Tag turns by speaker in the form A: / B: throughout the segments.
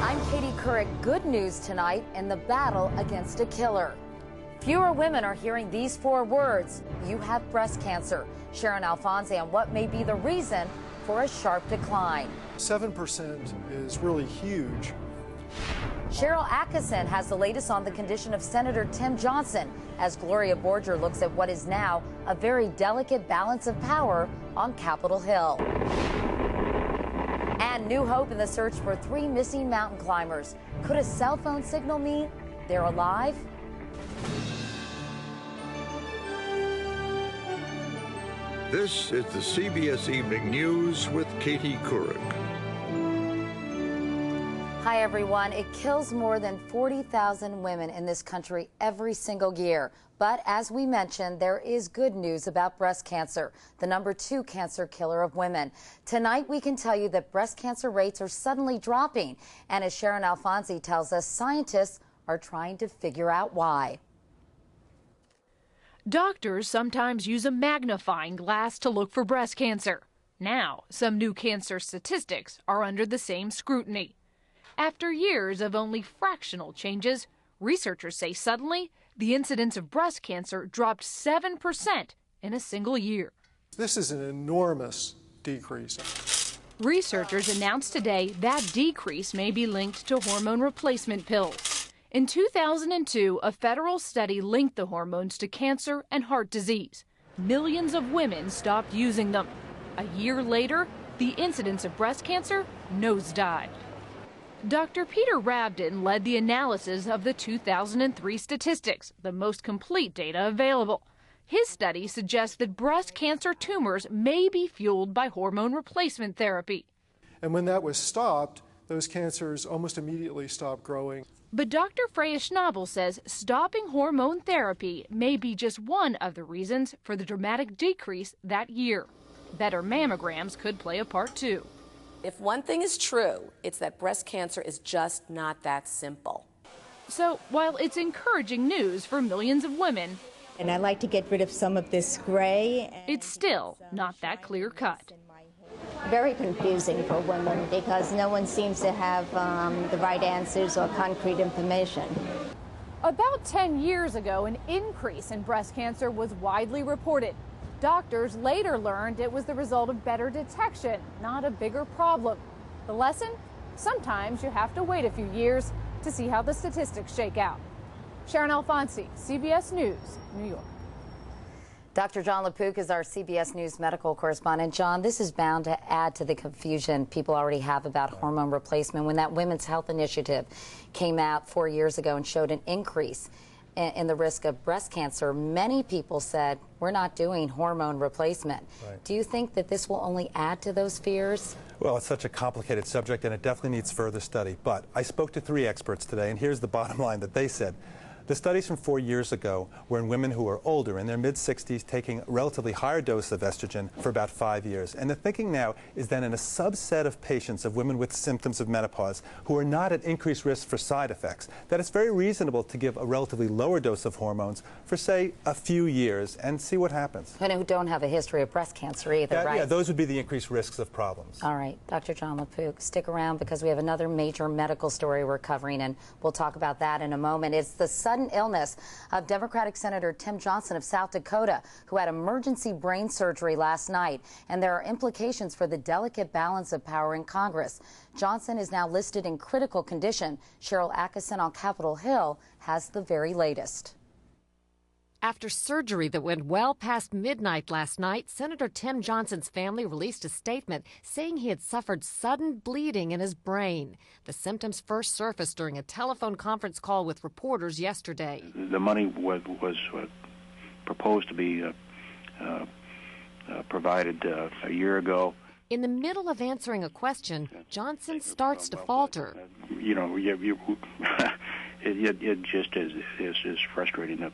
A: I'm Katie Couric. Good news tonight in the battle against a killer. Fewer women are hearing these 4 words: you have breast cancer. Sharon Alfonsi on what may be the reason for a sharp decline.
B: 7% is really huge.
A: Cheryl Atkinson has the latest on the condition of Senator Tim Johnson as Gloria Borger looks at what is now a very delicate balance of power on Capitol Hill. And new hope in the search for 3 missing mountain climbers. Could a cell phone signal mean they're alive?
C: This is the CBS Evening News with Katie Couric.
A: Hi, everyone. It kills more than 40,000 women in this country every single year. But as we mentioned, there is good news about breast cancer, the #2 cancer killer of women. Tonight, we can tell you that breast cancer rates are suddenly dropping. And as Sharon Alfonsi tells us, scientists are trying to figure out why.
D: Doctors sometimes use a magnifying glass to look for breast cancer. Now, some new cancer statistics are under the same scrutiny. After years of only fractional changes, researchers say suddenly the incidence of breast cancer dropped 7% in a single year.
B: This is an enormous decrease.
D: Researchers announced today that decrease may be linked to hormone replacement pills. In 2002, a federal study linked the hormones to cancer and heart disease. Millions of women stopped using them. A year later, the incidence of breast cancer nosedived. Dr. Peter Rabden led the analysis of the 2003 statistics, the most complete data available. His study suggests that breast cancer tumors may be fueled by hormone replacement therapy.
B: And when that was stopped, those cancers almost immediately stopped growing.
D: But Dr. Freya Schnabel says stopping hormone therapy may be just one of the reasons for the dramatic decrease that year. Better mammograms could play a part too.
E: If one thing is true, it's that breast cancer is just not that simple.
D: So while it's encouraging news for millions of women,
F: and I like to get rid of some of this gray,
D: it's still not that clear cut.
F: Very confusing for women because no one seems to have the right answers or concrete information.
D: About 10 years ago, an increase in breast cancer was widely reported. Doctors later learned it was the result of better detection, not a bigger problem. The lesson? Sometimes you have to wait a few years to see how the statistics shake out. Sharon Alfonsi, CBS News, New York.
A: Dr. John LaPook is our CBS News medical correspondent. John, this is bound to add to the confusion people already have about hormone replacement. When that Women's Health Initiative came out 4 years ago and showed an increase in the risk of breast cancer, many people said, we're not doing hormone replacement. Right. Do you think that this will only add to those fears?
G: Well, it's such a complicated subject, and it definitely needs further study. But I spoke to 3 experts today, and here's the bottom line that they said. The studies from 4 years ago were in women who were older, in their mid-60s, taking a relatively higher dose of estrogen for about 5 years. And the thinking now is that in a subset of patients of women with symptoms of menopause who are not at increased risk for side effects, that it's very reasonable to give a relatively lower dose of hormones for, say, a few years and see what happens.
A: And who don't have a history of breast cancer either, right?
G: Yeah, those would be the increased risks of problems.
A: All right, Dr. John LaPook, stick around because we have another major medical story we're covering, and we'll talk about that in a moment. It's the sudden illness of Democratic Senator Tim Johnson of South Dakota, who had emergency brain surgery last night, and there are implications for the delicate balance of power in Congress. Johnson is now listed in critical condition. Cheryl Atkinson on Capitol Hill has the very latest.
H: After surgery that went well past midnight last night, Senator Tim Johnson's family released a statement saying he had suffered sudden bleeding in his brain. The symptoms first surfaced during a telephone conference call with reporters yesterday.
I: The money was proposed to be provided a year ago.
H: In the middle of answering a question, Johnson starts to falter.
I: You know, it just is frustrating.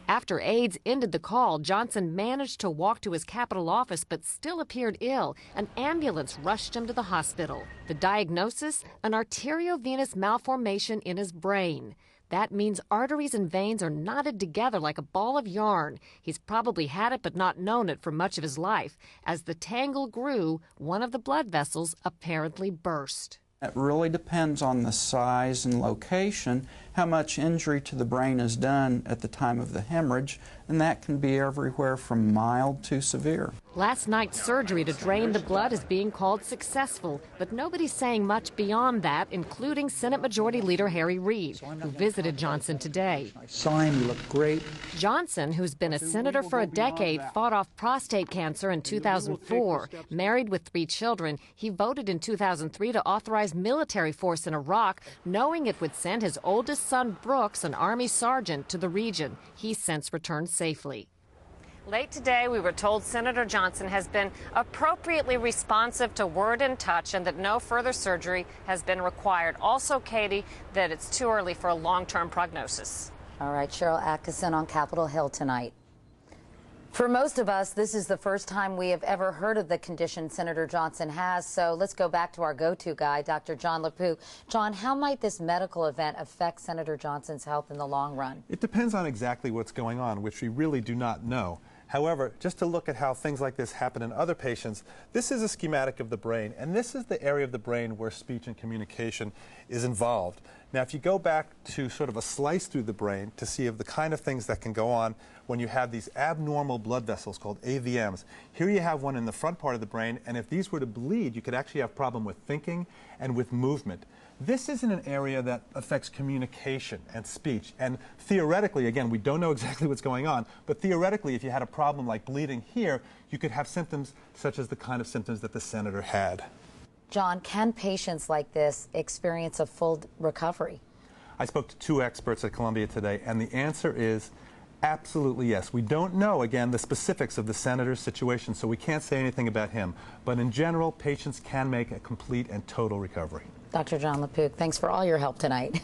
H: After aides ended the call, Johnson managed to walk to his Capitol office but still appeared ill. An ambulance rushed him to the hospital. The diagnosis? An arteriovenous malformation in his brain. That means arteries and veins are knotted together like a ball of yarn. He's probably had it but not known it for much of his life. As the tangle grew, one of the blood vessels apparently burst.
J: It really depends on the size and location, how much injury to the brain is done at the time of the hemorrhage, and that can be everywhere from mild to severe.
H: Last night's surgery to drain the blood is being called successful, but nobody's saying much beyond that, including Senate Majority Leader Harry Reid, who visited Johnson today.
K: I saw him, he looked great.
H: Johnson, who's been a senator for a decade, fought off prostate cancer in 2004. Married with 3 children, he voted in 2003 to authorize military force in Iraq, knowing it would send his oldest son, Brooks, an Army sergeant, to the region. He's since returned safely. Late today, we were told Senator Johnson has been appropriately responsive to word and touch and that no further surgery has been required. Also, Katie, that it's too early for a long-term prognosis.
A: All right, Cheryl Atkinson on Capitol Hill tonight. For most of us, this is the first time we have ever heard of the condition Senator Johnson has, so let's go back to our go-to guy, Dr. John LaPue. John, how might this medical event affect Senator Johnson's health in the long run?
G: It depends on exactly what's going on, which we really do not know. However, just to look at how things like this happen in other patients, this is a schematic of the brain, and this is the area of the brain where speech and communication is involved. Now, if you go back to sort of a slice through the brain to see of the kind of things that can go on when you have these abnormal blood vessels called AVMs, here you have one in the front part of the brain, and if these were to bleed, you could actually have a problem with thinking and with movement. This isn't an area that affects communication and speech, and theoretically, again, we don't know exactly what's going on, but theoretically, if you had a problem like bleeding here, you could have symptoms such as the kind of symptoms that the senator had.
A: John, can patients like this experience a full recovery?
G: I spoke to 2 experts at Columbia today, and the answer is absolutely yes. We don't know, again, the specifics of the senator's situation, so we can't say anything about him. But in general, patients can make a complete and total recovery.
A: Dr. John LaPue, thanks for all your help tonight.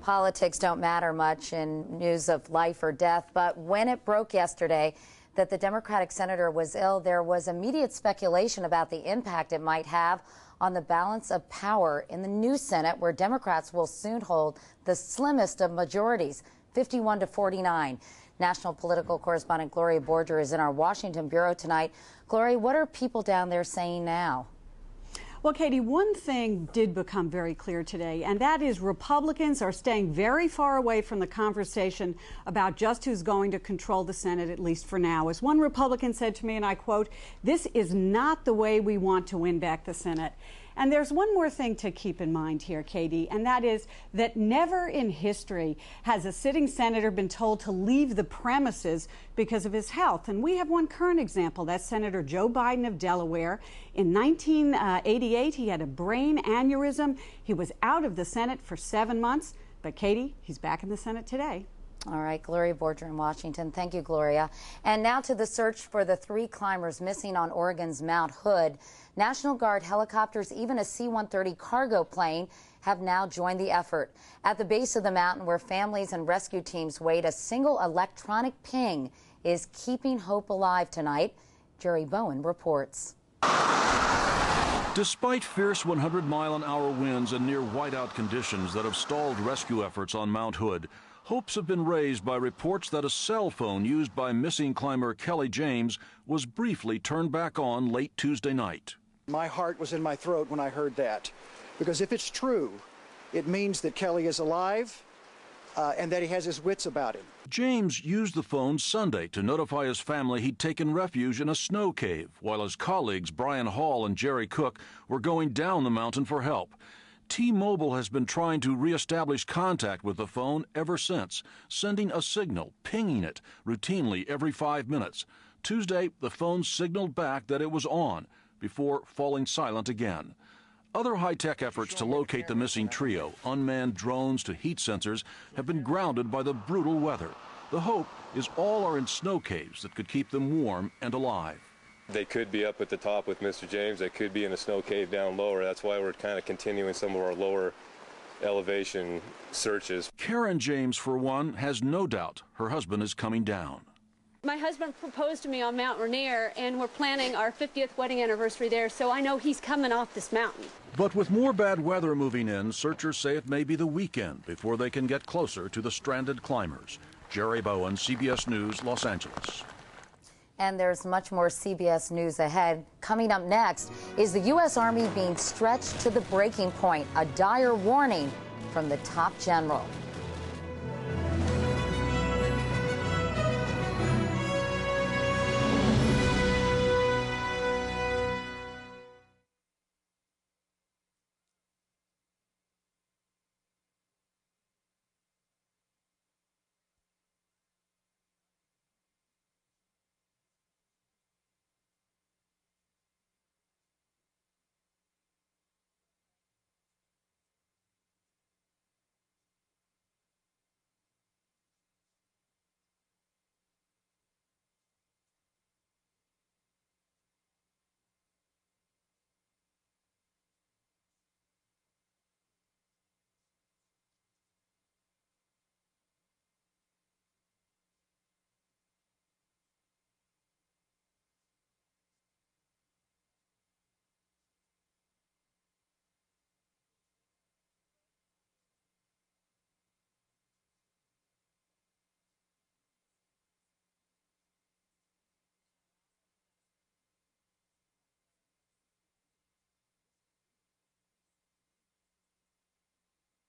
A: Politics don't matter much in news of life or death, but when it broke yesterday that the Democratic senator was ill, there was immediate speculation about the impact it might have on the balance of power in the new Senate, where Democrats will soon hold the slimmest of majorities, 51 to 49. National political correspondent Gloria Borger is in our Washington bureau tonight. Gloria, what are people down there saying now?
L: Well, Katie, one thing did become very clear today, and that is Republicans are staying very far away from the conversation about just who's going to control the Senate, at least for now. As one Republican said to me, and I quote, "This is not the way we want to win back the Senate." And there's one more thing to keep in mind here, Katie, and that is that never in history has a sitting senator been told to leave the premises because of his health. And we have one current example. That's Senator Joe Biden of Delaware. In 1988, he had a brain aneurysm. He was out of the Senate for 7 months. But, Katie, he's back in the Senate today.
A: All right, Gloria Borger in Washington. Thank you, Gloria. And now to the search for the 3 climbers missing on Oregon's Mount Hood. National Guard helicopters, even a C-130 cargo plane, have now joined the effort. At the base of the mountain, where families and rescue teams wait, a single electronic ping is keeping hope alive tonight. Jerry Bowen reports.
M: Despite fierce 100-mile-an-hour winds and near whiteout conditions that have stalled rescue efforts on Mount Hood, hopes have been raised by reports that a cell phone used by missing climber Kelly James was briefly turned back on late Tuesday night.
N: My heart was in my throat when I heard that, because if it's true, it means that Kelly is alive and that he has his wits about him.
M: James used the phone Sunday to notify his family he'd taken refuge in a snow cave, while his colleagues Brian Hall and Jerry Cook were going down the mountain for help. T-Mobile has been trying to reestablish contact with the phone ever since, sending a signal, pinging it routinely every 5 minutes. Tuesday, the phone signaled back that it was on, before falling silent again. Other high-tech efforts to locate the missing trio, unmanned drones to heat sensors, have been grounded by the brutal weather. The hope is all are in snow caves that could keep them warm and alive.
O: They could be up at the top with Mr. James. They could be in a snow cave down lower. That's why we're kind of continuing some of our lower elevation searches.
M: Karen James, for one, has no doubt her husband is coming down.
K: My husband proposed to me on Mount Rainier, and we're planning our 50th wedding anniversary there, so I know he's coming off this mountain.
M: But with more bad weather moving in, searchers say it may be the weekend before they can get closer to the stranded climbers. Jerry Bowen, CBS News, Los Angeles.
A: And there's much more CBS News ahead. Coming up next, is the U.S. Army being stretched to the breaking point? A dire warning from the top general.